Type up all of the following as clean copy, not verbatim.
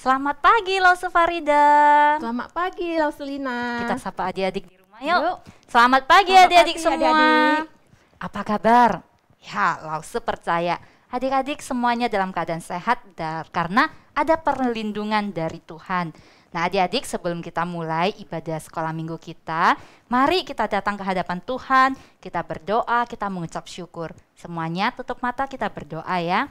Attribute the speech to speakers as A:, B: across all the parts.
A: Selamat pagi Lausu Farida.
B: Selamat pagi Lauselina.
A: Kita sapa adik-adik di rumah yuk.
B: Yuk.
A: Selamat pagi
B: Selamat
A: adik-adik
B: pagi,
A: semua.
B: adik-adik.
A: Apa kabar? Ya, Lausu percaya adik-adik semuanya dalam keadaan sehat karena ada perlindungan dari Tuhan. Nah adik-adik, sebelum kita mulai ibadah sekolah minggu kita, mari kita datang ke hadapan Tuhan, kita berdoa, kita mengucap syukur. Semuanya tutup mata, kita berdoa ya.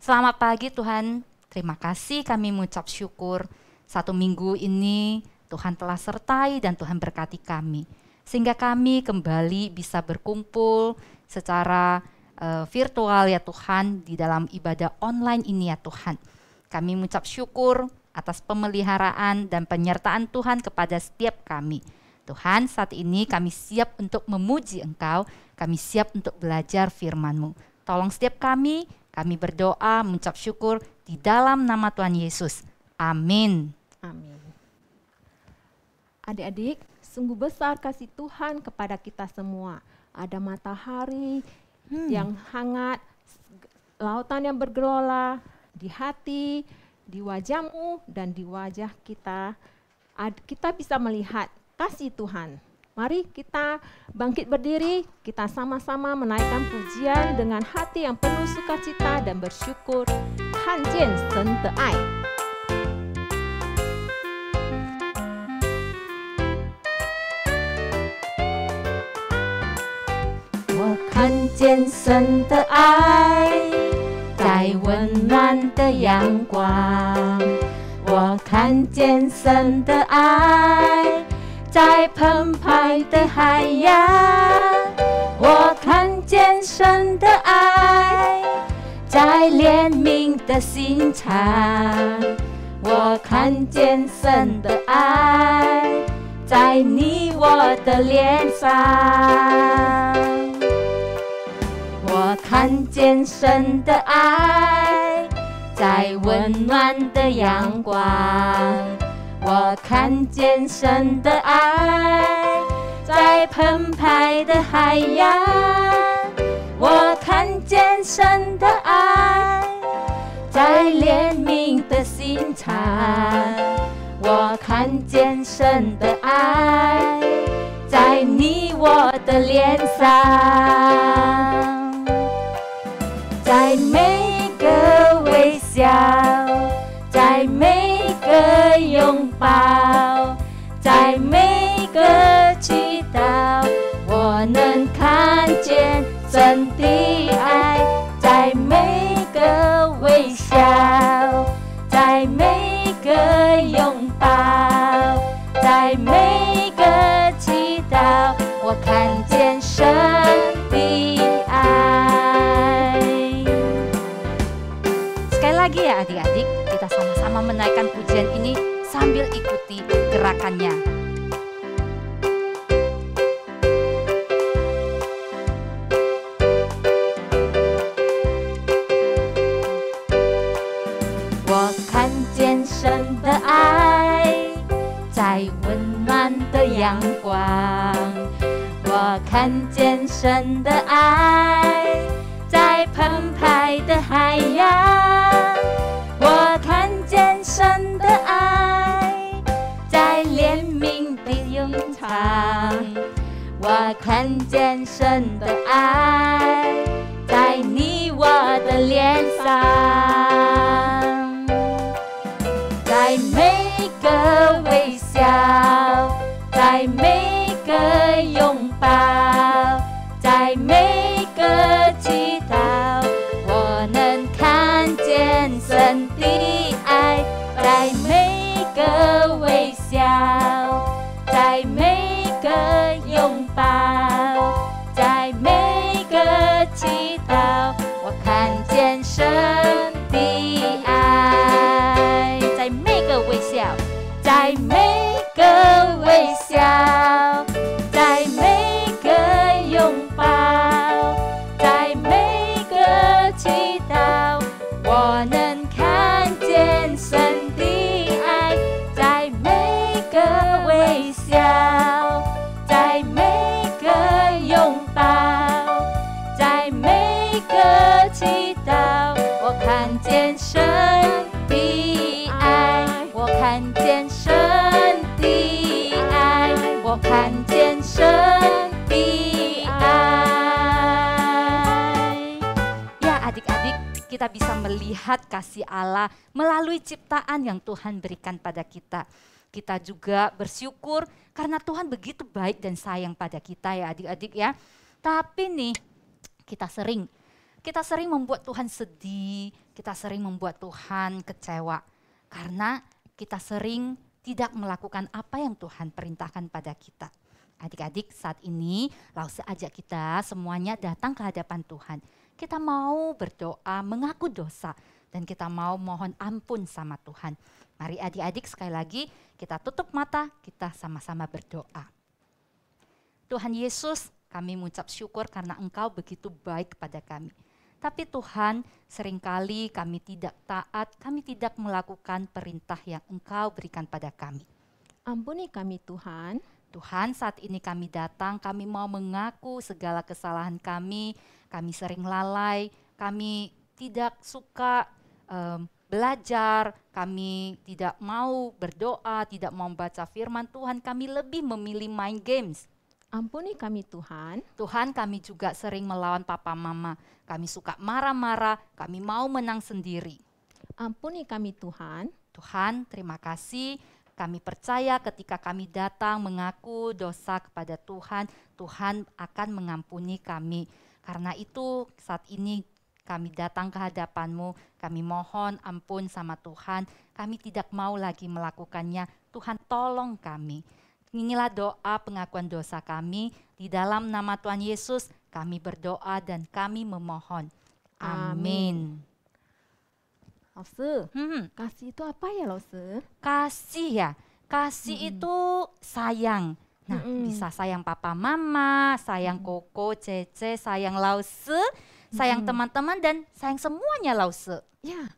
A: Selamat pagi Tuhan, terima kasih kami mengucap syukur. Satu minggu ini Tuhan telah sertai dan Tuhan berkati kami. Sehingga kami kembali bisa berkumpul secara virtual ya Tuhan, di dalam ibadah online ini ya Tuhan. Kami mengucap syukur atas pemeliharaan dan penyertaan Tuhan kepada setiap kami. Tuhan, saat ini kami siap untuk memuji Engkau, kami siap untuk belajar firman-Mu. Tolong setiap kami berdoa, mengucap syukur di dalam nama Tuhan Yesus. Amin.
B: Amin. Adik-adik, sungguh besar kasih Tuhan kepada kita semua. Ada matahari yang hangat, lautan yang bergelola di hati, di wajahmu dan di wajah kita. Kita bisa melihat kasih Tuhan. Mari kita bangkit berdiri, kita sama-sama menaikkan pujian dengan hati yang penuh sukacita dan bersyukur. Kanjian Sen de Ai.
A: 我看见神的爱，在温暖的阳光。我看见神的爱，在澎湃的海洋。我看见神的爱，在怜悯的心肠。我看见神的爱，在你我的脸上。我看见神的爱，在温暖的阳光。我看见神的爱，在澎湃的海洋。我看见神的爱，在怜悯的心肠。我看见神的爱，在你我的脸上。在每个微笑，在每个拥抱，在每个祈祷，我能看见神的爱。在每个微笑，在每个拥抱，在每个祈祷，我看见神的爱。Sekali lagi ya adik-adik, kita sama-sama menaikkan pujian ini sambil ikuti gerakannya. Wo看见神的爱，在温暖的阳光。我看见神的爱，在澎湃的海洋。我看见神的爱，在怜悯的涌场。我看见神的爱，在你我的脸上。在每个微笑，在每个拥抱，在每个祈祷，我能看见神的爱。在每个微笑，在每个拥抱，在每个祈祷，我看见神的爱。在每个微笑，在每个微笑，在每个拥抱，在每个祈祷，我能看见神的爱。在每个微笑，在每个要看见神的爱. Ya adik-adik, kita bisa melihat kasih Allah melalui ciptaan yang Tuhan berikan pada kita. Kita juga bersyukur karena Tuhan begitu baik dan sayang pada kita ya adik-adik ya. Tapi nih kita sering membuat Tuhan sedih, kita sering membuat Tuhan kecewa. Karena kita sering tidak melakukan apa yang Tuhan perintahkan pada kita. Adik-adik, saat ini Lause ajak kita semuanya datang ke hadapan Tuhan. Kita mau berdoa, mengaku dosa, dan kita mau mohon ampun sama Tuhan. Mari adik-adik sekali lagi kita tutup mata, kita sama-sama berdoa. Tuhan Yesus, kami mengucap syukur karena Engkau begitu baik kepada kami. Tapi Tuhan, seringkali kami tidak taat, kami tidak melakukan perintah yang Engkau berikan pada kami.
B: Ampuni kami Tuhan.
A: Tuhan, saat ini kami datang, kami mau mengaku segala kesalahan kami sering lalai, kami tidak suka belajar, kami tidak mau berdoa, tidak mau membaca firman Tuhan, kami lebih memilih main games.
B: Ampuni kami Tuhan.
A: Tuhan, kami juga sering melawan papa mama, kami suka marah-marah, kami mau menang sendiri.
B: Ampuni kami Tuhan.
A: Tuhan, terima kasih. Kami percaya ketika kami datang mengaku dosa kepada Tuhan, Tuhan akan mengampuni kami. Karena itu saat ini kami datang ke hadapan-Mu, kami mohon ampun sama Tuhan. Kami tidak mau lagi melakukannya, Tuhan tolong kami. Inilah doa pengakuan dosa kami, di dalam nama Tuhan Yesus kami berdoa dan kami memohon. Amin.
B: Lause, kasih itu apa ya Lause?
A: Kasih ya, kasih itu sayang. Nah, bisa sayang papa mama, sayang Koko, Cece, sayang Lause, sayang teman-teman dan sayang semuanya Lause.
B: Ya,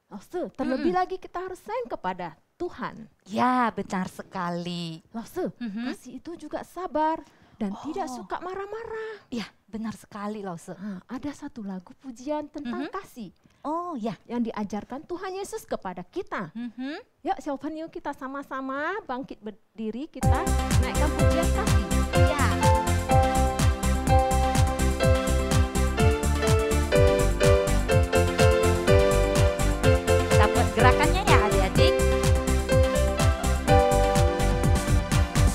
B: Lause, terlebih lagi kita harus sayang kepada Tuhan.
A: Ya, benar sekali.
B: Lause, kasih itu juga sabar dan tidak suka marah-marah.
A: Ya, benar sekali Lause.
B: Ada satu lagu pujian tentang kasih.
A: Oh ya,
B: yang diajarkan Tuhan Yesus kepada kita. Yuk Sylvan, yuk kita sama-sama bangkit berdiri, kita naikkan pujian kasih.
A: Ya. Kita buat gerakannya ya adik-adik.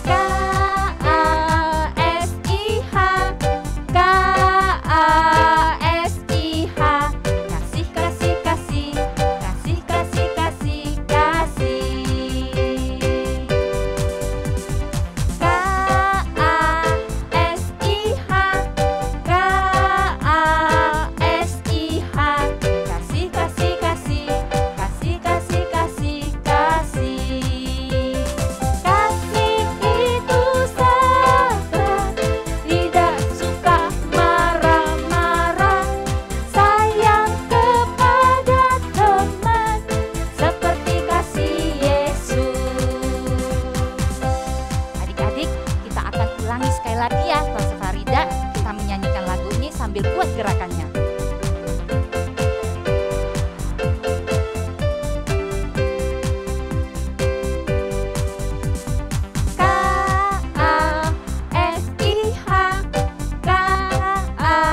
A: K-A-S-I-H, K-A-S-I-H. Kasih, kasih, kasih, kasih, kasih, kasih, kasih. K-A-S-I-H, K-A-S-I-H. Kasih, kasih, kasih, kasih, kasih, kasih, kasih. Kasih itu sabar, tidak suka marah-marah, sayang kepada teman, seperti kasih Yesus. Adik-adik, kita akan ulangi sekali lagi ya, Lause Farida. Kita menyanyikan lagu ini sambil buat gerakannya. K-A-S-I-H, K-A-S-I-H.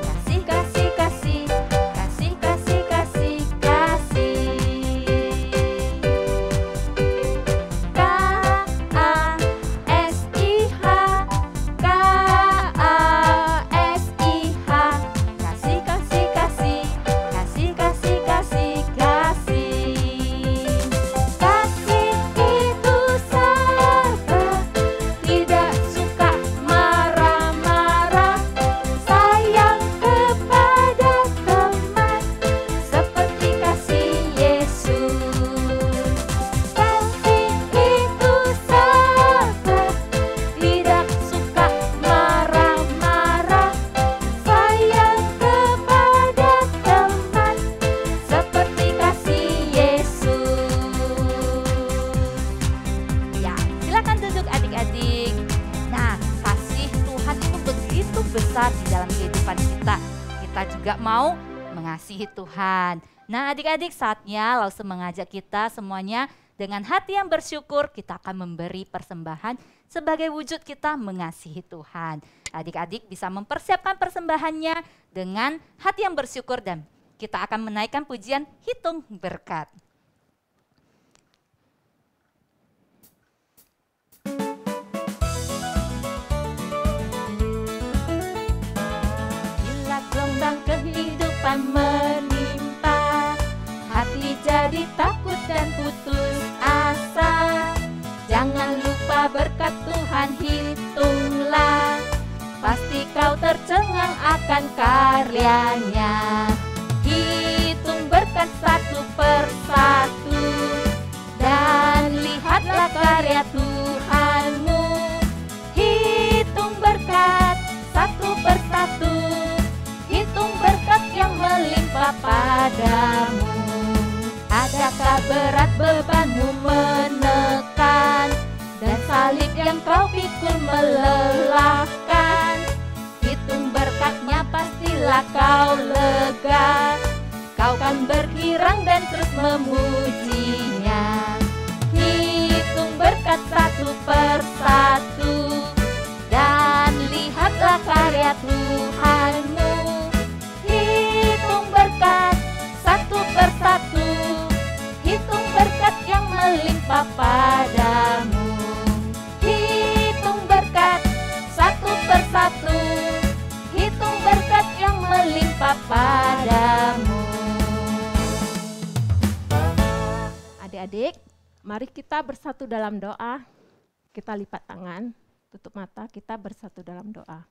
A: Kasih, kasih, kasih, kasih, kasih, kasih, kasih. K-A-S-I-H, K-A-S-I-H. Kasih, kasih, kasih, kasih, kasih, kasih, kasih. Kasih itu sabar, tidak suka marah-marah, sayang kepada teman, seperti kasih Yesus. Kasih itu sabar, tidak suka marah-marah, sayang kepada teman, seperti kasih Yesus. Ya, silakan duduk adik-adik. Nah, kasih Tuhan itu begitu besar di dalam kehidupan kita. Kita juga mau mengasihi Tuhan. Nah, adik-adik, saatnya Lause mengajak kita semuanya Dengan hati yang bersyukur kita akan memberi persembahan sebagai wujud kita mengasihi Tuhan. Adik-adik bisa mempersiapkan persembahannya dengan hati yang bersyukur dan kita akan menaikkan pujian hitung berkat. Bila gelombang kehidupan menimpa, hati jadi takut dan putus asa. Jangan lupa berkat Tuhan hitunglah, pasti kau tercengang akan karyanya. Hitung berkat satu persatu, dan lihatlah karya Tuhanmu. Hitung berkat satu persatu, hitung berkat yang melimpah padamu. Adakah berat bebanmu menekan, dan salib yang kau pikul melelahkan? Hitung berkatnya pastilah kau lega, kau kan bergirang dan terus memujinya. Hitung berkat satu persatu, dan lihatlah karya Tuhanmu. Hitung berkat satu persatu, hitung berkat yang melimpah padamu. Hitung berkat satu persatu, hitung berkat yang melimpah padamu.
B: Adik-adik, mari kita bersatu dalam doa. Kita lipat tangan, tutup mata, kita bersatu dalam doa.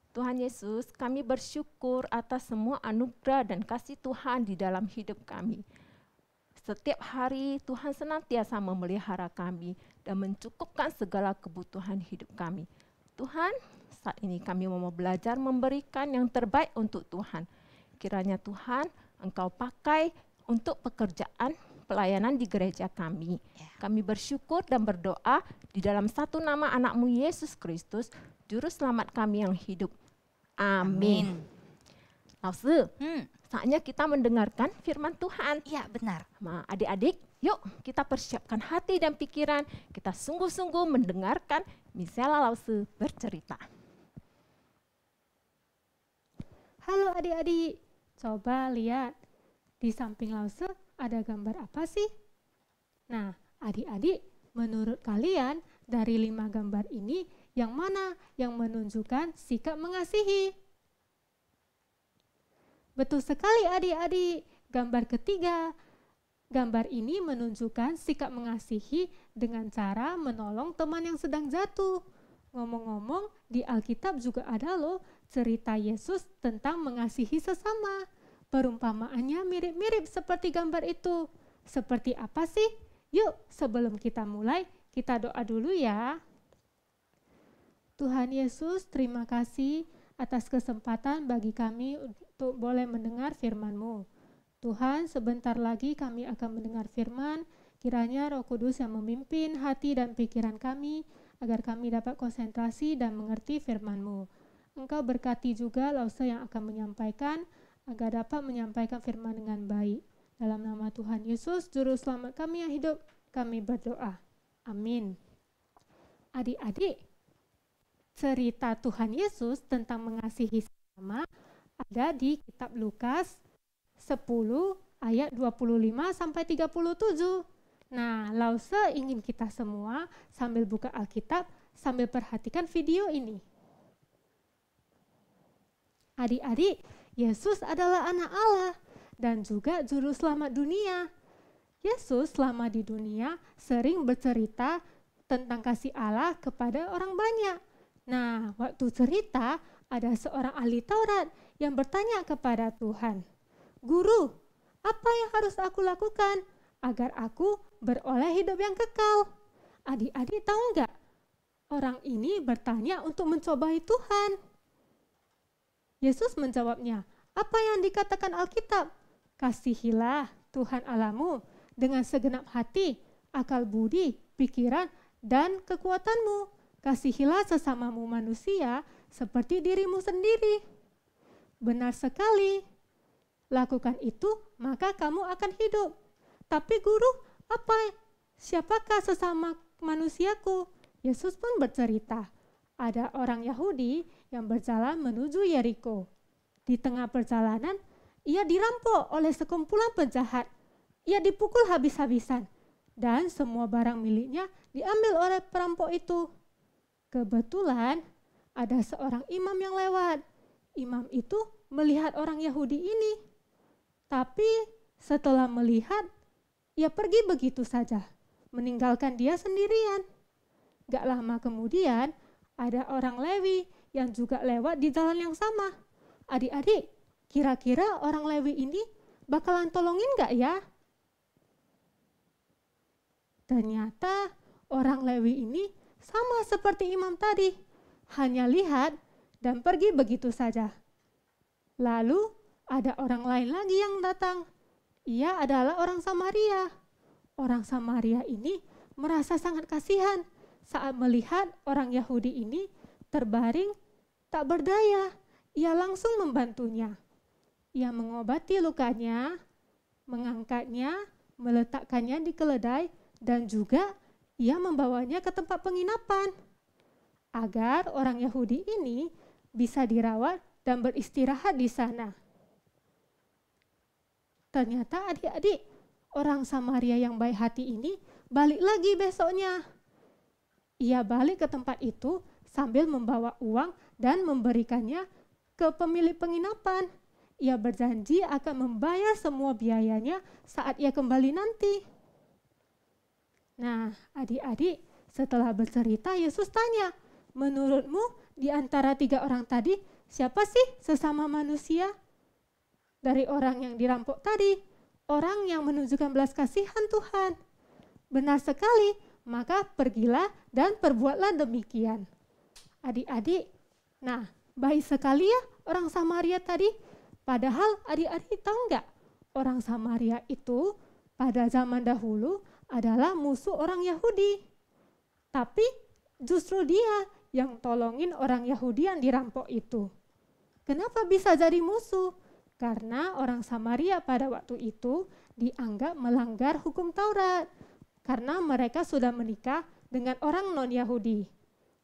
B: Tuhan Yesus, kami bersyukur atas semua anugerah dan kasih Tuhan di dalam hidup kami. Setiap hari Tuhan senantiasa memelihara kami dan mencukupkan segala kebutuhan hidup kami. Tuhan, saat ini kami mau belajar memberikan yang terbaik untuk Tuhan. Kiranya Tuhan, Engkau pakai untuk pekerjaan pelayanan di gereja kami. Kami bersyukur dan berdoa di dalam satu nama anak-Mu Yesus Kristus, Juru Selamat kami yang hidup. Amin. Lause, saatnya kita mendengarkan firman Tuhan.
A: Iya, benar.
B: Adik-adik, yuk kita persiapkan hati dan pikiran. Kita sungguh-sungguh mendengarkan Misela Lause bercerita.
C: Halo adik-adik, coba lihat. Di samping Lause ada gambar apa sih? Nah, adik-adik, menurut kalian dari 5 gambar ini yang mana yang menunjukkan sikap mengasihi? Betul sekali adik-adik. Gambar ketiga. Gambar ini menunjukkan sikap mengasihi dengan cara menolong teman yang sedang jatuh. Ngomong-ngomong, di Alkitab juga ada loh cerita Yesus tentang mengasihi sesama. Perumpamaannya mirip-mirip seperti gambar itu. Seperti apa sih? Yuk, sebelum kita mulai, kita doa dulu ya. Tuhan Yesus, terima kasih atas kesempatan bagi kami untuk boleh mendengar firman-Mu. Tuhan, sebentar lagi kami akan mendengar firman, kiranya Roh Kudus yang memimpin hati dan pikiran kami, agar kami dapat konsentrasi dan mengerti firman-Mu. Engkau berkati juga Lause yang akan menyampaikan, agar dapat menyampaikan firman dengan baik. Dalam nama Tuhan Yesus, Juru Selamat kami yang hidup, kami berdoa. Amin. Adik-adik, cerita Tuhan Yesus tentang mengasihi sesama ada di kitab Lukas 10 ayat 25 sampai 37. Nah, Lause ingin kita semua sambil buka Alkitab, sambil perhatikan video ini. Adik-adik, Yesus adalah anak Allah dan juga juru selamat dunia. Yesus selama di dunia sering bercerita tentang kasih Allah kepada orang banyak. Nah, waktu cerita ada seorang ahli Taurat yang bertanya kepada Tuhan, "Guru, apa yang harus aku lakukan agar aku beroleh hidup yang kekal?" Adik-adik tahu enggak? Orang ini bertanya untuk mencobai Tuhan. Yesus menjawabnya, apa yang dikatakan Alkitab? Kasihilah Tuhan Allahmu dengan segenap hati, akal budi, pikiran, dan kekuatanmu. Kasihilah sesamamu manusia seperti dirimu sendiri. Benar sekali. Lakukan itu, maka kamu akan hidup. Tapi guru, siapakah sesama manusiaku? Yesus pun bercerita, ada orang Yahudi yang berjalan menuju Yeriko. Di tengah perjalanan, ia dirampok oleh sekumpulan penjahat. Ia dipukul habis-habisan, dan semua barang miliknya diambil oleh perampok itu. Kebetulan ada seorang imam yang lewat. Imam itu melihat orang Yahudi ini. Tapi setelah melihat, ia pergi begitu saja, meninggalkan dia sendirian. Gak lama kemudian, ada orang Lewi yang juga lewat di jalan yang sama. Adik-adik, kira-kira orang Lewi ini bakalan tolongin gak ya? Ternyata orang Lewi ini sama seperti imam tadi, hanya lihat dan pergi begitu saja. Lalu ada orang lain lagi yang datang. Ia adalah orang Samaria. Orang Samaria ini merasa sangat kasihan saat melihat orang Yahudi ini terbaring tak berdaya. Ia langsung membantunya. Ia mengobati lukanya, mengangkatnya, meletakkannya di keledai, dan juga ia membawanya ke tempat penginapan agar orang Yahudi ini bisa dirawat dan beristirahat di sana. Ternyata adik-adik, orang Samaria yang baik hati ini balik lagi besoknya. Ia balik ke tempat itu sambil membawa uang dan memberikannya ke pemilik penginapan. Ia berjanji akan membayar semua biayanya saat ia kembali nanti. Nah, adik-adik, setelah bercerita, Yesus tanya, menurutmu di antara 3 orang tadi, siapa sih sesama manusia? Dari orang yang dirampok tadi, orang yang menunjukkan belas kasihan Tuhan. Benar sekali, maka pergilah dan perbuatlah demikian. Adik-adik, nah, baik sekali ya orang Samaria tadi. Padahal adik-adik tahu nggak, orang Samaria itu pada zaman dahulu adalah musuh orang Yahudi. Tapi justru dia yang tolongin orang Yahudi yang dirampok itu. Kenapa bisa jadi musuh? Karena orang Samaria pada waktu itu dianggap melanggar hukum Taurat. Karena mereka sudah menikah dengan orang non-Yahudi.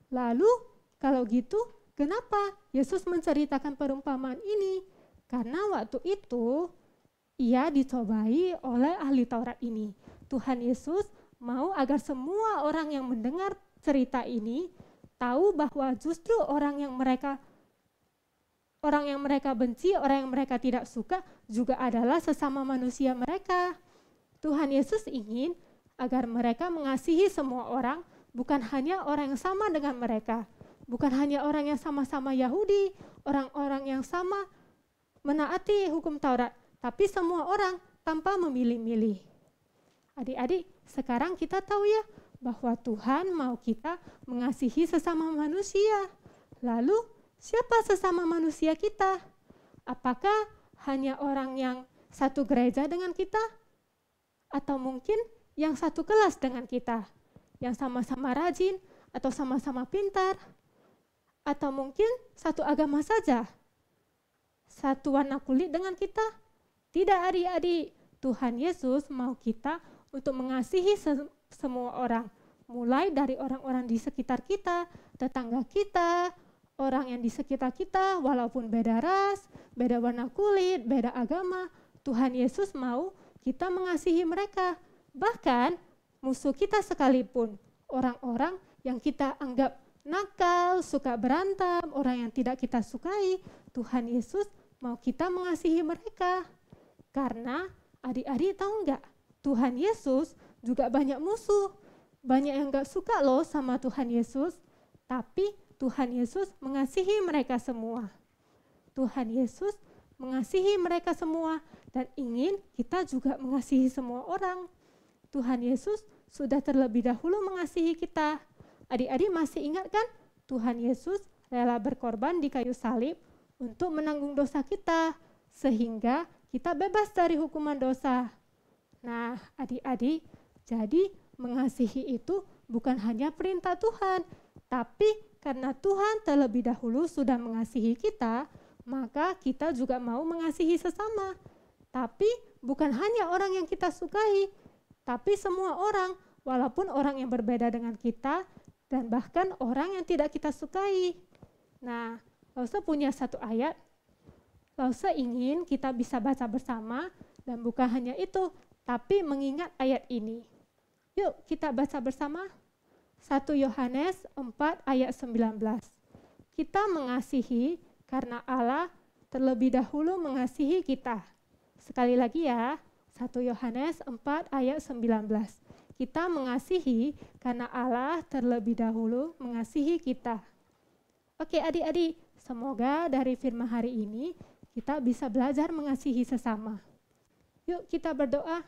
C: Lalu kalau gitu kenapa Yesus menceritakan perumpamaan ini? Karena waktu itu ia dicobai oleh ahli Taurat ini. Tuhan Yesus mau agar semua orang yang mendengar cerita ini tahu bahwa justru orang yang mereka benci, orang yang mereka tidak suka juga adalah sesama manusia mereka. Tuhan Yesus ingin agar mereka mengasihi semua orang, bukan hanya orang yang sama dengan mereka, bukan hanya orang yang sama-sama Yahudi, orang-orang yang sama menaati hukum Taurat, tapi semua orang tanpa memilih-milih. Adik-adik, sekarang kita tahu ya bahwa Tuhan mau kita mengasihi sesama manusia. Lalu, siapa sesama manusia kita? Apakah hanya orang yang satu gereja dengan kita? Atau mungkin yang satu kelas dengan kita? Yang sama-sama rajin atau sama-sama pintar? Atau mungkin satu agama saja? Satu warna kulit dengan kita? Tidak adik-adik, Tuhan Yesus mau kita untuk mengasihi semua orang, mulai dari orang-orang di sekitar kita, tetangga kita, orang yang di sekitar kita, walaupun beda ras, beda warna kulit, beda agama, Tuhan Yesus mau kita mengasihi mereka. Bahkan musuh kita sekalipun, orang-orang yang kita anggap nakal, suka berantem, orang yang tidak kita sukai, Tuhan Yesus mau kita mengasihi mereka. Karena adik-adik tahu enggak, Tuhan Yesus juga banyak musuh. Banyak yang gak suka loh sama Tuhan Yesus. Tapi Tuhan Yesus mengasihi mereka semua. Tuhan Yesus mengasihi mereka semua dan ingin kita juga mengasihi semua orang. Tuhan Yesus sudah terlebih dahulu mengasihi kita. Adik-adik masih ingat kan? Tuhan Yesus rela berkorban di kayu salib untuk menanggung dosa kita. Sehingga kita bebas dari hukuman dosa. Nah, adik-adik, jadi mengasihi itu bukan hanya perintah Tuhan, tapi karena Tuhan terlebih dahulu sudah mengasihi kita, maka kita juga mau mengasihi sesama. Tapi bukan hanya orang yang kita sukai, tapi semua orang, walaupun orang yang berbeda dengan kita, dan bahkan orang yang tidak kita sukai. Nah, Lause punya satu ayat, Lause ingin kita bisa baca bersama, dan bukan hanya itu, tapi mengingat ayat ini. Yuk kita baca bersama. 1 Yohanes 4 ayat 19. Kita mengasihi karena Allah terlebih dahulu mengasihi kita. Sekali lagi ya, 1 Yohanes 4 ayat 19. Kita mengasihi karena Allah terlebih dahulu mengasihi kita. Oke adik-adik, semoga dari firman hari ini kita bisa belajar mengasihi sesama. Yuk kita berdoa.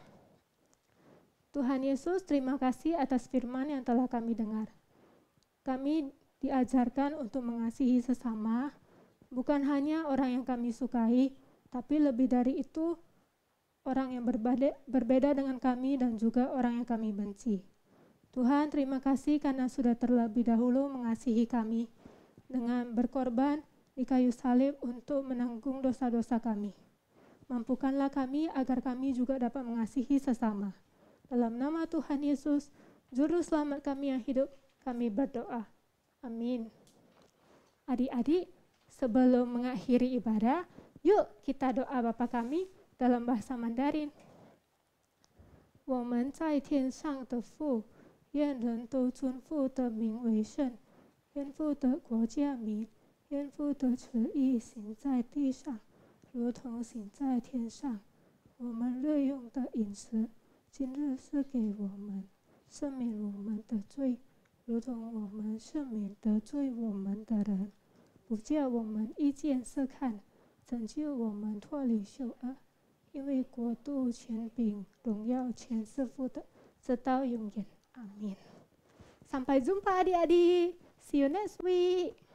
C: Tuhan Yesus, terima kasih atas firman yang telah kami dengar. Kami diajarkan untuk mengasihi sesama, bukan hanya orang yang kami sukai, tapi lebih dari itu, orang yang berbeda dengan kami dan juga orang yang kami benci. Tuhan, terima kasih karena sudah terlebih dahulu mengasihi kami dengan berkorban di kayu salib untuk menanggung dosa-dosa kami. Mampukanlah kami agar kami juga dapat mengasihi sesama. Dalam nama Tuhan Yesus, Juru Selamat kami yang hidup, kami berdoa. Amin. Adik-adik, sebelum mengakhiri ibadah, yuk kita doa Bapa kami dalam bahasa Mandarin. 我们在天上的父，愿人都尊父的名为圣，愿父的国降临，愿父的旨意行在地上，如同行在天上。我们日用的饮食，今日赐给我们，赦免我们的罪，如同我们赦免得罪我们的人，不叫我们遇见试探，拯救我们脱离羞恶。因为国度、权柄、荣耀全是父的，直到永远。Amin. Sampai jumpa adik-adik. See you next week.